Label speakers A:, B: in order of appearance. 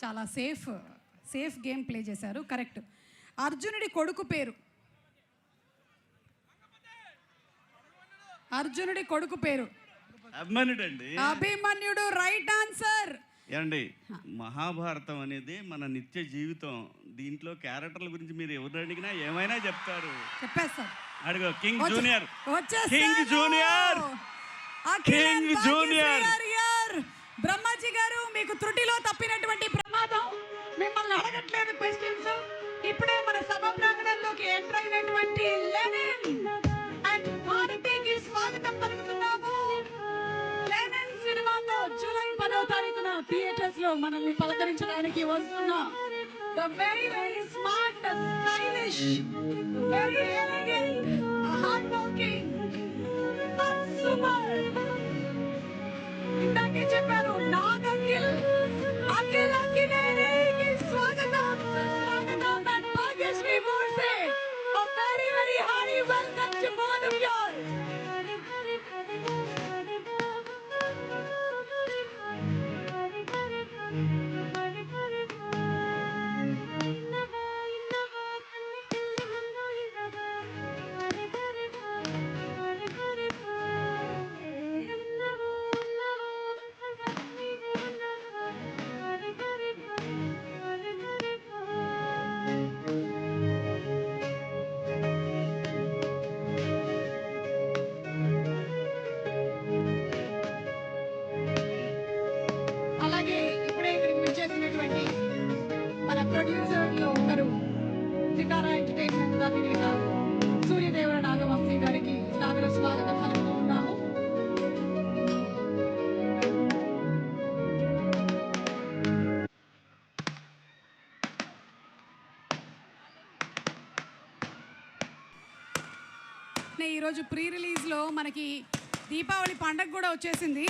A: చాలా safe game play చేశారు. Correct. అర్జునుడి కొడుకు పేరు, అర్జునుడి కొడుకు పేరు
B: అభిమన్యుడు అండి.
A: అభిమన్యుడు రైట్ ఆన్సర్.
B: ఏమండి, మహాభారతం అనేది మన నిత్య జీవితం. దీంట్లో క్యారెక్టర్ల గురించి మీరు ఎవరు అడిగినా ఏమైనా చెప్తారు.
A: చెప్పేస్తారు.
B: అడుగు. King junior,
A: king junior,
B: king junior.
A: Brahmaji గారు, మీకు త్రుటిలో తప్పినటువంటి ప్రమాదం. మిమ్మల్ని అడగట్లేదు క్వశ్చన్స్. ఇప్పుడే మన సభ ప్రాంగణంలోకి ఎంటర్ అయినటువంటి లెనిన్ అండ్ భారతికి స్వాగతం పలుకుతున్నాము. లెనిన్ సినిమాతో జూలై 10వ తారీఖున థియేటర్స్ లో మనల్ని పలకరించడానికి వస్తున్న the very smart, stylish, very elegant, hardworking, super. ఇందాకే చెప్పారు నాగకిల్ అఖిల్ అఖిలేనికి స్వాగతం. and Bhagyashree మోర్సే. A very hearty welcome to both of you. అలాగే ఇప్పుడే ఇక్కడికి విచ్చేసినటువంటి మన ప్రొడ్యూసర్లో ఒకరు, సితారా ఎంటర్టైన్మెంట్ అధినేత సూర్యదేవర నాగవంశీ గారికి సాదర స్వాగతం పలుకుతున్నాము. ఈరోజు ప్రీ రిలీజ్లో మనకి దీపావళి పండగ కూడా వచ్చేసింది.